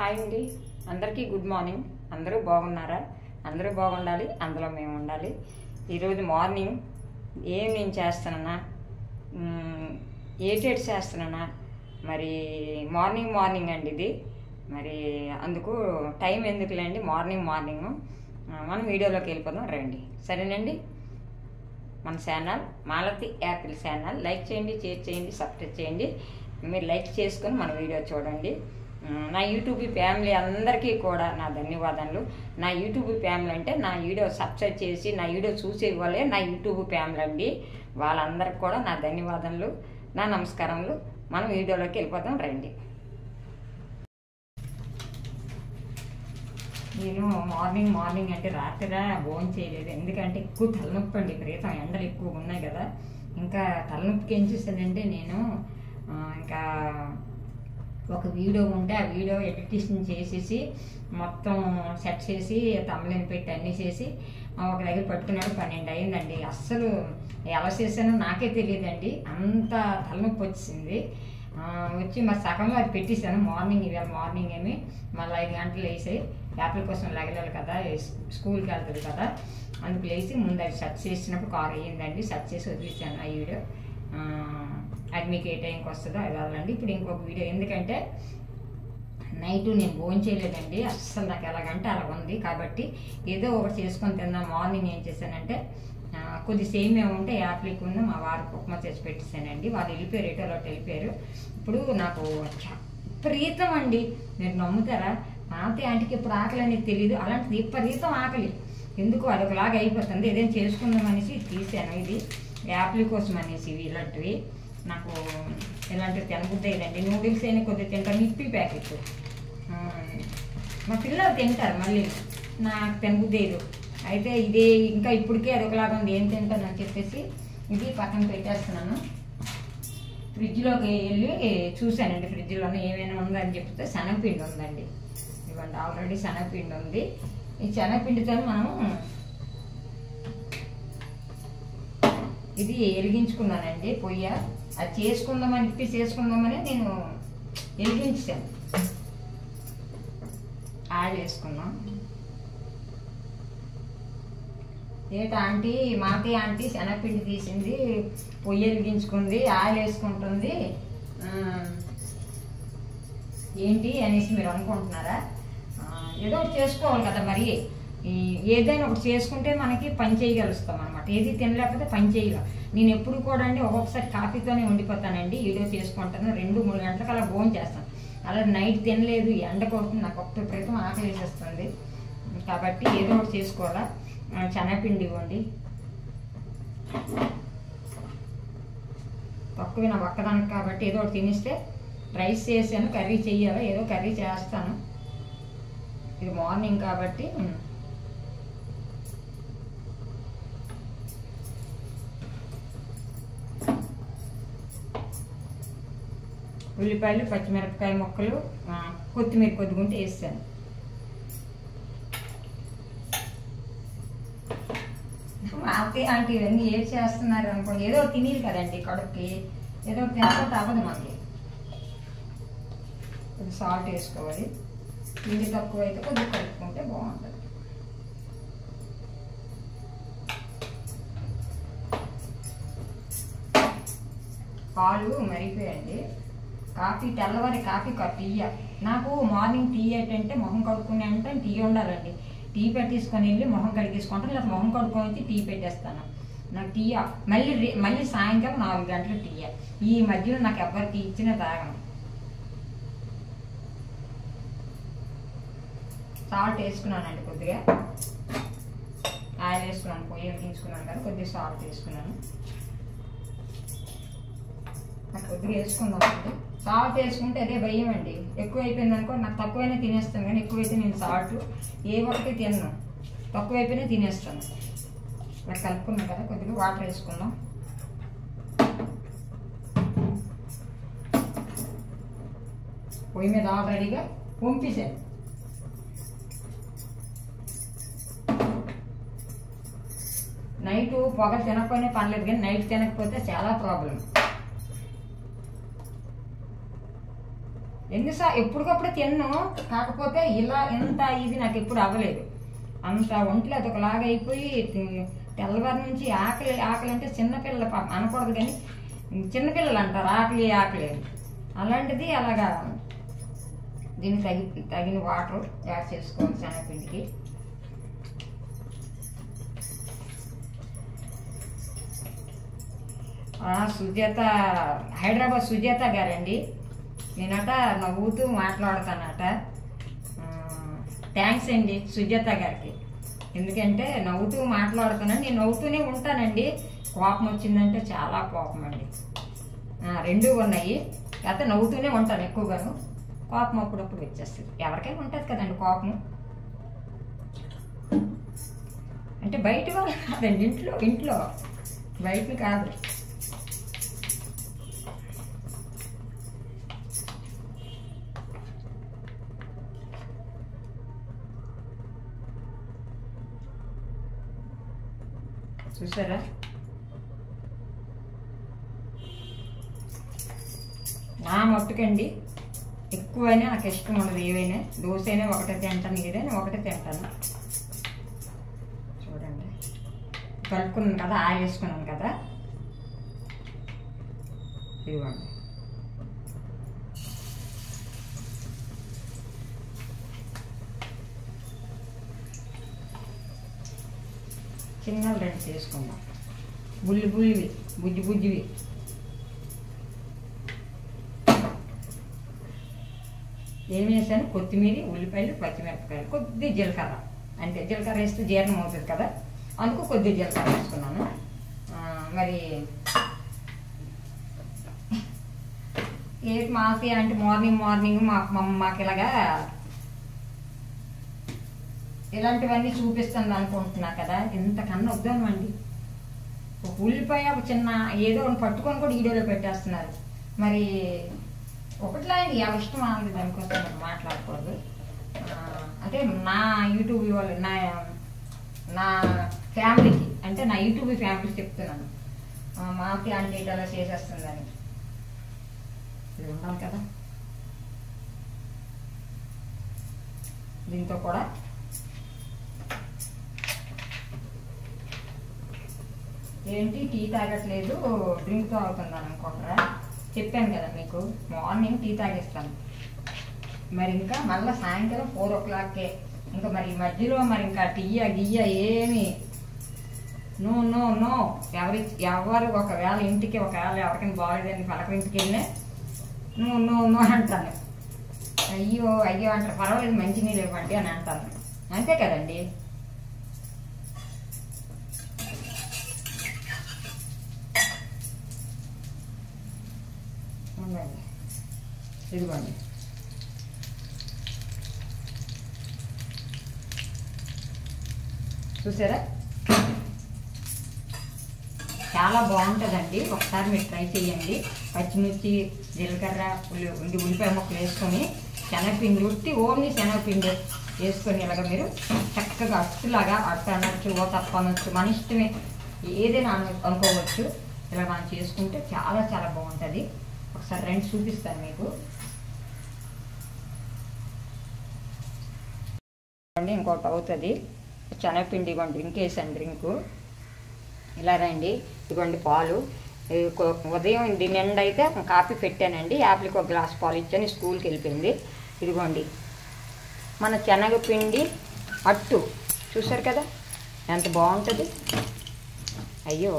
Hi అండి, అందరికీ good morning. అందరూ బాగున్నారా? అందరూ బాగుండాలి, అందులో మేము ఉండాలి. ఈరోజు మార్నింగ్ నేను చేస్తున్నానా, ఏటేట్ చేస్తున్నానా, మరి మార్నింగ్ అండి ఇది. మరి అందుకు టైం ఎందుకులేండి, మార్నింగ్ మనం వీడియోలోకి వెళ్ళిపోదాం రండి. సరేనండి. మన channel Malathi Apple channel like చేయండి, షేర్ చేయండి, సబ్స్క్రైబ్ చేయండి. మీరు లైక్ చేసుకొని మన వీడియో చూడండి. నా యూట్యూబ్ ఫ్యామిలీ అందరికీ కూడా నా ధన్యవాదాలు. నా యూట్యూబ్ ఫ్యామిలీ అంటే నా వీడియో సబ్స్క్రైబ్ చేసి నా వీడియో చూసే వాళ్ళే నా యూట్యూబ్ ఫ్యామిలీ అండి. వాళ్ళందరికీ కూడా నా ధన్యవాదాలు, నా నమస్కారములు. మనం వీడియోలోకి వెళ్ళిపోదాం రండి. నేను మార్నింగ్ అంటే రాత్రిగా భోజనం చేయలేదు. ఎందుకంటే ఎక్కువ తలనొప్పి అండి, విపరీతం ఎండలు ఎక్కువ ఉన్నాయి కదా. ఇంకా తలనొప్పికి ఏం చేశానంటే నేను ఇంకా ఒక వీడియో ఉంటే ఆ వీడియో ఎడిటింగ్ చేసేసి మొత్తం సెట్ చేసి తమ్ములని పెట్టి అన్నీ చేసి ఒక దగ్గర పట్టుకున్నాడు. 12 అయిందండి. అస్సలు ఎలా చేశానో నాకే తెలియదండి, అంత తలనొప్పి వచ్చింది. వచ్చి మరి సగంలో అది పెట్టేశాను. ఇవాళ మార్నింగ్ ఏమి మళ్ళీ 5 గంటలు వేసాయి. యాపిల్ కోసం లెగలేదు కదా, స్కూల్కి వెళ్తుంది కదా, అందుకు లేచి ముందు అది సెర్చ్ చేసినప్పుడు కారు అయ్యిందండి. సెర్చ్ చేసి వదిలేసాను ఆ వీడియో. అది మీకు ఏ టైంకి వస్తుందో అది వదలండి. ఇప్పుడు ఇంకొక వీడియో, ఎందుకంటే నైట్ నేను భోజనం చేయలేదండి. అస్సలు నాకు ఎలాగంటే అలా ఉంది. కాబట్టి ఏదో ఒకటి చేసుకొని తిన్నా. మార్నింగ్ ఏం చేశానంటే కొద్ది సేమియా ఉంటే యాప్లిక్ ఉంది, మా వారికి ఉప్మా చేసి పెట్టేశానండి. వాళ్ళు వెళ్ళిపోయారు, ఎటోలో వెళ్ళిపోయారు. ఇప్పుడు నాకు విపరీతం అండి, మీరు నమ్ముతారా? మాతే ఆంటీకి ఇప్పుడు ఆకలి అనేది తెలియదు, అలాంటిది విపరీతం ఆకలి. ఎందుకు అదొకలాగా అయిపోతుంది. ఏదైనా చేసుకుందాం అనేసి తీసాను. ఇది యాప్లి కోసం అనేసి ఇలాంటివి నాకు ఇలాంటివి తినబుద్ధి అయ్యిందండి. నూడిల్స్ అయినా కొద్దిగా తింటాను, ఇప్పి ప్యాకెట్ మా పిల్లలు తింటారు, మళ్ళీ నాకు తినబుద్ధి అయ్యదు. అయితే ఇదే ఇంకా ఇప్పటికే అదొకలాగా ఉంది, ఏం తింటాను అని చెప్పేసి ఇది పక్కన పెట్టేస్తున్నాను. ఫ్రిడ్జ్లోకి వెళ్ళి చూశానండి, ఫ్రిడ్జ్లోనే ఏమైనా ఉందని చెప్తే శనగపిండి ఉందండి. ఇవ్వండి, ఆల్రెడీ శనగపిండి ఉంది. ఈ శనగపిండితో మనము ఇది వెలిగించుకున్నానండి పొయ్య. అది చేసుకుందామని నేను వెలిగించాను. ఆయిల్ వేసుకున్నాం. ఆంటీ మాకే ఆంటీ శనగపిండి తీసింది, పొయ్యి వెలిగించుకుంది, ఆయిల్ వేసుకుంటుంది ఏంటి అనేసి మీరు అనుకుంటున్నారా? ఏదో ఒకటి చేసుకోవాలి కదా. మరి ఏదైనా ఒకటి చేసుకుంటే మనకి పని చేయగలుస్తాం అనమాట. ఏది తినలేకపోతే పని చేయగలం. నేను ఎప్పుడు కూడా అండి ఒక్కొక్కసారి కాఫీతోనే ఉండిపోతానండి. వీడియో చేసుకుంటాను, 2-3 గంటలకు అలా భోజనం చేస్తాను. అలా నైట్ తినలేదు, ఎండ కొడుతుంది, నాకు ఒక్క ప్రతి ఆకలి వేసేస్తుంది. కాబట్టి ఏదో ఒకటి చేసుకోవాలా. శనగపిండి ఇవ్వండి, తక్కువ నా ఒక్కదానికి కాబట్టి ఏదో ఒకటి తినిస్తే. రైస్ చేసాను, కర్రీ చెయ్యాలి, ఏదో కర్రీ చేస్తాను. ఇది మార్నింగ్ కాబట్టి ఉల్లిపాయలు, పచ్చిమిరపకాయ ముక్కలు, కొత్తిమీర కొద్దిగుంటే వేసాను. ఆంటీ ఇవన్నీ ఏం చేస్తున్నారు అనుకో, ఏదో తినేది కదండి కడుపుకి, ఏదో తినకపోతే అవ్వదు మనకి. కొద్దిగా సాల్ట్ వేసుకోవాలి. పిండి తక్కువ అయితే కొద్దిగా కలుపుకుంటే బాగుంటుంది. పాలు మరిగిపోయండి. తెల్లవారి కాఫీ టీ. నాకు మార్నింగ్ టీ ఏంటంటే మొహం కడుక్కునే అంటే టీ ఉండాలండి. టీ పెట్టేసుకొని వెళ్ళి మొహం కడిగేసుకుంటాను, లేదా మొహం కడుక్కొని వచ్చి టీ పెట్టేస్తాను. నాకు టీ మళ్ళీ సాయంకాలం 4 గంటలు టీ. ఈ మధ్యలో నాకు ఎవ్వరు టీ ఇచ్చినా తాగను. సాల్ట్ వేసుకున్నానండి, కొద్దిగా ఆయిల్ వేసుకున్నాను, పొయ్యి వెలిగించుకున్నాను కదా, కొద్దిగా సాల్ట్ వేసుకున్నాను. నాకు కొద్దిగా వేసుకుందామండి. సాల్ట్ వేసుకుంటే అదే భయం అండి, ఎక్కువ అయిపోయింది అనుకో. నాకు తక్కువైనా తినేస్తాను, కానీ ఎక్కువైతే నేను సాల్ట్ ఏ ఒకటి తినను, తక్కువైపోయినా తినేస్తాను. ఇలా కలుపుకున్నాం కదా, కొద్దిగా వాటర్ వేసుకుందాం. పొయ్యి మీద ఆల్రెడీగా పంపేసాను. నైట్ పొగ తినకపోయినా పర్లేదు, కానీ నైట్ తినకపోతే చాలా ప్రాబ్లం. ఎప్పటికప్పుడు తిన్ను, కాకపోతే ఇలా ఇంత ఇది నాకు ఎప్పుడు అవ్వలేదు. అంత ఒంట్లో అదొకలాగా అయిపోయి తెల్లవారి నుంచి ఆకలి ఆకలి అంటే చిన్నపిల్లల అనకూడదు కానీ చిన్నపిల్లలు అంటారు ఆకలి ఆకలి అని. అలాంటిది అలాగా దీనికి తగిన వాటర్ యాడ్ చేసుకోవాలి శనగపిండికి. సుజాత, హైదరాబాద్ సుజాత గారండి. నేనట నవ్వుతూ మాట్లాడతానట. థ్యాంక్స్ అండి సుజాత గారికి. ఎందుకంటే నవ్వుతూ మాట్లాడుతున్నాను, నేను నవ్వుతూనే ఉంటానండి. కోపం వచ్చిందంటే చాలా కోపం అండి, రెండూ ఉన్నాయి. లేకపోతే నవ్వుతూనే ఉంటాను ఎక్కువగాను. కోపం అప్పుడప్పుడు వచ్చేస్తుంది, ఎవరికైనా ఉంటుంది కదండి కోపం. అంటే బయట వాళ్ళు కాదండి, ఇంట్లో బయట కాదు. చూసారా, నా మట్టుకండి ఎక్కువైనా నాకు ఇష్టం ఉండదు. ఏవైనా దోశ అయినా ఒకటే తింటాను, ఏదైనా ఒకటే తింటాను. చూడండి, కలుపుకున్నాను కదా, ఆయిల్ వేసుకున్నాను కదా, ఇదిగోండి. చిన్నవి రెండు చేసుకుందాం, బుల్లివి బుజ్జివి. ఏం వేసాను, కొత్తిమీర, ఉల్లిపాయలు, పచ్చిమిరపకాయలు, కొద్ది జీలకర్ర. అంటే జీలకర్ర వేస్తే జీర్ణం అవుతుంది కదా, అందుకు కొద్ది జీలకర్ర వేసుకున్నాను. మరి ఏంటి మాకి అంటే మార్నింగ్ మాకు ఇలాంటివన్నీ చూపిస్తాను అనుకుంటున్నా కదా. ఇంతకన్నా వద్దామండి. ఒక ఉల్లిపాయ ఒక చిన్న ఏదో పట్టుకొని కూడా వీడియోలో పెట్టేస్తున్నారు. మరి ఒకటిలా ఎవరి ఇష్టం ఆగింది, దానికోసం మనం మాట్లాడకూడదు. అంటే నా యూట్యూబ్ వాళ్ళు నా ఫ్యామిలీకి, అంటే నా యూట్యూబ్ ఫ్యామిలీకి చెప్తున్నాను. మాకి అంటే ఇట్లా చేసేస్తుందని. ఇది ఉండాలి కదా. దీంతో కూడా ఏంటి టీ తాగట్లేదు, డ్రింక్ తాగుతున్నాను అనుకుంటారా? చెప్పాను కదా మీకు, మార్నింగ్ టీ తాగేస్తాను. మరి ఇంకా మళ్ళీ సాయంత్రం 4 o'clockకే. ఇంకా మరి మధ్యలో మరి ఇంకా టీయా గియ్య ఏమి నో. ఎవరు ఒకవేళ ఇంటికి ఒకవేళ ఎవరికైనా బాగలేదని పలకరింటికి వెళ్ళినా నో అంటాను. అయ్యో అంటారు, పర్వాలేదు మంచినీళ్ళు ఇవ్వండి అని అంటాను. అంతే కదండి. ఇదిగోండి, చూసారా, చాలా బాగుంటుందండి. ఒకసారి మీరు ట్రై చేయండి. పచ్చిమిర్చి, జీలకర్ర, ఉల్లిపాయ ముక్కలు వేసుకొని శనగపిండి ఓన్లీ శనగపిండి వేసుకొని ఇలాగ మీరు చక్కగా అట్టులాగా అట్టు అనొచ్చు, ఓ తప్ప అనొచ్చు, మన ఇష్టమే, ఏదైనా అనుకోవచ్చు. ఇలా మనం చేసుకుంటే చాలా చాలా బాగుంటుంది. ఒకసారి రెండు చూపిస్తాను మీకు. ఇంకోటి అవుతుంది శనగపిండి. ఇవ్వండి డ్రింక్ వేసాను, డ్రింకు ఇలా రండి. ఇదిగోండి పాలు. ఉదయం నిండా అయితే కాఫీ పెట్టానండి. యాప్లకి ఒక గ్లాస్ పాలు ఇచ్చాను, స్కూల్కి వెళ్ళిపోయింది. ఇదిగోండి మన శనగపిండి అట్టు, చూసారు కదా ఎంత బాగుంటుంది. అయ్యో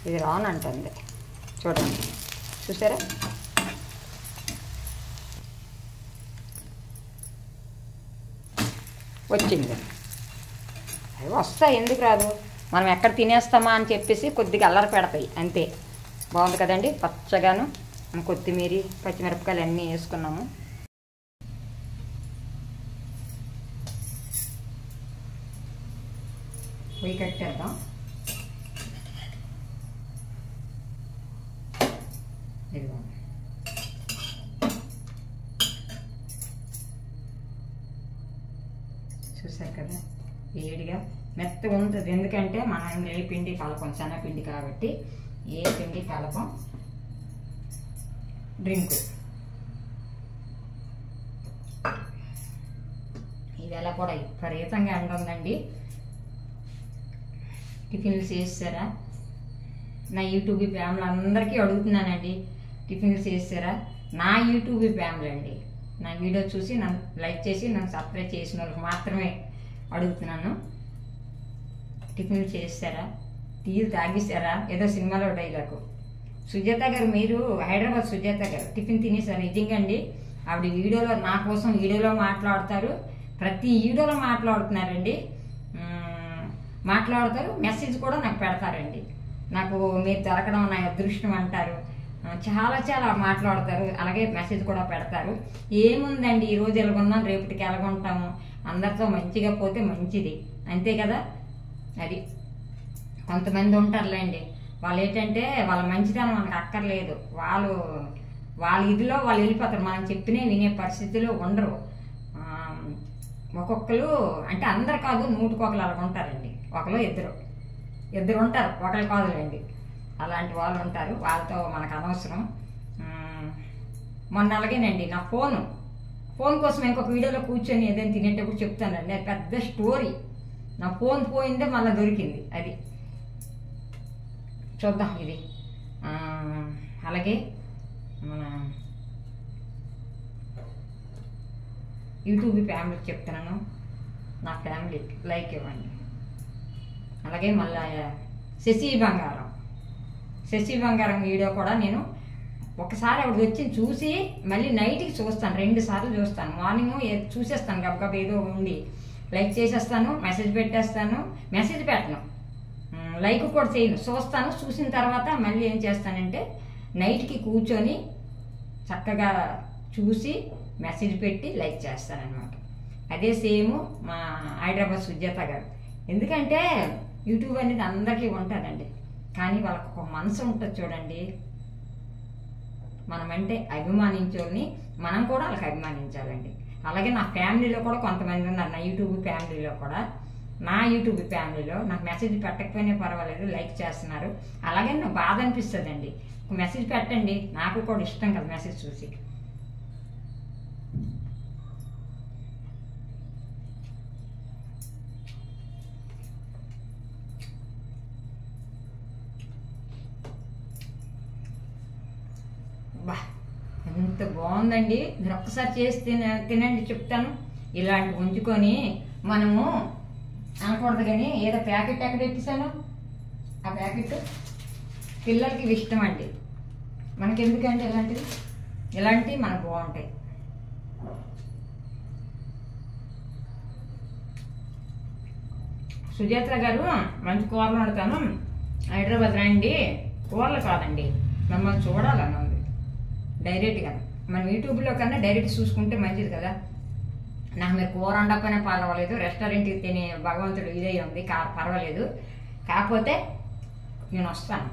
ఇది రానంటుంది, చూడండి, చూసారా. వచ్చింది. అవి వస్తాయి, ఎందుకు రాదు. మనం ఎక్కడ తినేస్తామా అని చెప్పేసి కొద్దిగా అల్లరి పెడతాయి, అంతే. బాగుంది కదండి, పచ్చగాను. కొత్తిమీర, పచ్చిమిరపకాయలు అన్నీ వేసుకున్నాము. పొయ్యి కట్టేద్దాం. ఇదిగో చూసారు కదా, వేడిగా మెత్తగా ఉంటుంది. ఎందుకంటే మనం ఏ పిండి కలపం, శనగపిండి కాబట్టి ఏ పిండి కలపం. డ్రింకు ఈవేళ కూడా విపరీతంగా ఎండ ఉందండి. టిఫిన్లు చేసారా? నా యూట్యూబ్ ఫ్యామిలీ అందరికీ అడుగుతున్నానండి, టిఫిన్లు చేసారా? నా యూట్యూబ్ ఫ్యామిలీ అండి, నా వీడియో చూసి నన్ను లైక్ చేసి నన్ను సబ్స్క్రైబ్ చేసిన వాళ్ళకి మాత్రమే అడుగుతున్నాను. టిఫిన్లు చేసారా? టీలు తాగేసారా? ఏదో సినిమాలో డైలాగు. సుజాత గారు, మీరు హైదరాబాద్ సుజాత గారు టిఫిన్ తినేసారు. నిజంగా అండి, ఆవిడ వీడియోలో నా కోసం వీడియోలో మాట్లాడతారు, ప్రతి వీడియోలో మాట్లాడుతున్నారండి, మాట్లాడతారు, మెసేజ్ కూడా నాకు పెడతారండి. నాకు మీరు దొరకడం నా అదృష్టం అంటారు, చాలా చాలా మాట్లాడతారు, అలాగే మెసేజ్ కూడా పెడతారు. ఏముందండి, ఈరోజు ఎలాగున్నాం, రేపటికి ఎలాగుంటాము, అందరితో మంచిగా పోతే మంచిది, అంతే కదా. అది కొంతమంది ఉంటారులేండి, వాళ్ళు ఏంటంటే వాళ్ళ మంచితనం మనకు అక్కర్లేదు, వాళ్ళ ఇదిలో వాళ్ళు వెళ్ళిపోతారు, మనం చెప్పినే వినే పరిస్థితిలో ఉండరు. ఒక్కొక్కరు అంటే అందరు కాదు, 100 అలా ఉంటారండి, ఒకరు ఇద్దరు ఉంటారు, ఒకరు కాదులేండి, అలాంటి వాళ్ళు ఉంటారు, వాళ్ళతో మనకు అనవసరం. మొన్న అలాగేనండి, నా ఫోన్ కోసం ఇంకొక వీడియోలో కూర్చొని ఏదైనా తినేటప్పుడు చెప్తానండి, అది పెద్ద స్టోరీ. నా ఫోన్ పోయిందే మళ్ళీ దొరికింది, అది చూద్దాం. ఇది అలాగే మన యూట్యూబ్ ఫ్యామిలీకి చెప్తున్నాను, నా ఫ్యామిలీకి లైక్ ఇవ్వండి. అలాగే మళ్ళీ శశి బంగారం వీడియో కూడా నేను ఒకసారి ఆవిడ వచ్చి చూసి మళ్ళీ నైట్కి చూస్తాను, 2 సార్లు చూస్తాను. మార్నింగ్ చూసేస్తాను, గబగబ ఏదో ఉండి లైక్ చేసేస్తాను, మెసేజ్ పెట్టేస్తాను, మెసేజ్ పెట్టను, లైక్ కూడా చేయను, చూస్తాను. చూసిన తర్వాత మళ్ళీ ఏం చేస్తానంటే నైట్కి కూర్చొని చక్కగా చూసి మెసేజ్ పెట్టి లైక్ చేస్తానన్నమాట. అదే సేమ్ మా హైదరాబాద్ సుజాత గారు. ఎందుకంటే యూట్యూబ్ అనేది అందరికీ ఉంటుందండి, కానీ వాళ్ళకు ఒక మనసు ఉంటుంది చూడండి. మనమంటే అభిమానించోని మనం కూడా వాళ్ళకి అభిమానించాలండి. అలాగే నా ఫ్యామిలీలో కూడా కొంతమంది ఉన్నారు, నా యూట్యూబ్ ఫ్యామిలీలో నాకు మెసేజ్ పెట్టకపోయినా పర్వాలేదు, లైక్ చేస్తున్నారు. అలాగే నాకు బాధ అనిపిస్తుంది అండి, మెసేజ్ పెట్టండి, నాకు కూడా ఇష్టం కదా మెసేజ్ చూసి. బా, ఎంత బాగుందండి, మీరు ఒక్కసారి చేసి తినండి, చెప్తాను. ఇలాంటి ఉంచుకొని మనము అనకూడదు, కానీ ఏదో ప్యాకెట్ ఎక్కడ ఎట్టేసాను, ఆ ప్యాకెట్ పిల్లలకి ఇష్టం అండి, మనకి ఎందుకంటే ఇలాంటివి మనకు బాగుంటాయి. సుజాత గారు మంచి కూరలు వండుతాను, హైదరాబాద్ రండి. కూరలు కాదండి, మిమ్మల్ని చూడాలని ఉంది డైరెక్ట్గా. మనం యూట్యూబ్లో కన్నా డైరెక్ట్ చూసుకుంటే మంచిది కదా. నాకు మీరు కూర వండకపోయినా పర్వాలేదు, రెస్టారెంట్కి తినే భగవంతుడు ఇదే ఉంది, పర్వాలేదు. కాకపోతే నేను వస్తాను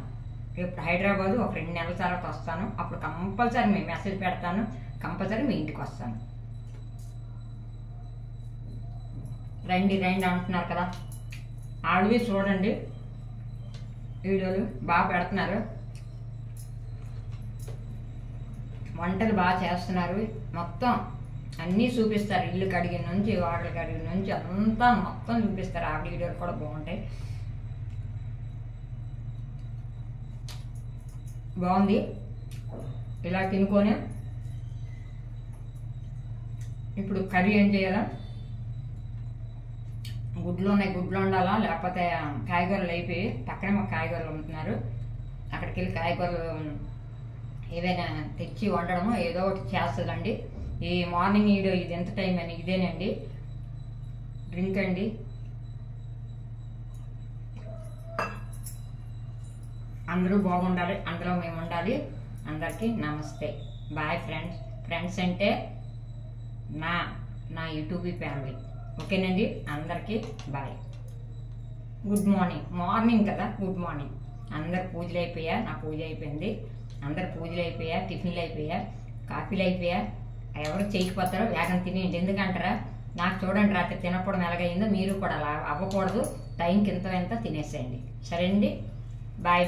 రేపు హైదరాబాదు, ఒక 2 నెలల తర్వాత వస్తాను. అప్పుడు కంపల్సరీ మీ మెసేజ్ పెడతాను, కంపల్సరీ మీ ఇంటికి వస్తాను. రండి అంటున్నారు కదా, ఆడవి చూడండి, వీడియోలు బాగా పెడుతున్నారు, వంటలు బాగా చేస్తున్నారు, మొత్తం అన్నీ చూపిస్తారు, ఇల్లు కడిగిన నుంచి వాటలు కడిగిన నుంచి అంతా మొత్తం చూపిస్తారు. ఆ వీడియోలు కూడా బాగుంటాయి. బాగుంది, ఇలా తినుకొని ఇప్పుడు కర్రీ ఏం చేయాలా, గుడ్లు వండాలా, లేకపోతే కాయగూరలు అయిపోయి పక్కనే మాకు కాయగూరలు అమ్ముతున్నారు, అక్కడికి వెళ్ళి కాయగూరలు ఏదైనా తెచ్చి వండడము ఏదో ఒకటి చేస్తుందండి. ఈ మార్నింగ్ వీడియో ఇది ఎంత టైం అని ఇదేనండి. డ్రింక్ అండి, అందరూ బాగుండాలి, అందులో మేము ఉండాలి. అందరికీ నమస్తే, బాయ్ ఫ్రెండ్స్ అంటే నా యూట్యూబ్ ఫ్యామిలీ, ఓకేనండి. అందరికీ బాయ్, గుడ్ మార్నింగ్ కదా, గుడ్ మార్నింగ్. అందరు పూజలు అయిపోయా, నా పూజ అయిపోయింది, అందరు పూజలు అయిపోయా, టిఫిన్లు అయిపోయా, కాఫీలు అయిపోయా. ఎవరు చేయకపోతారో వేగం తినేయండి, ఎందుకంటారా నాకు చూడండి రాత్రి తినకపోవడం ఎలాగైందో, మీరు కూడా అలా అవ్వకూడదు, టైంకి ఎంత తినేసేయండి, సరే అండి. బాయ్.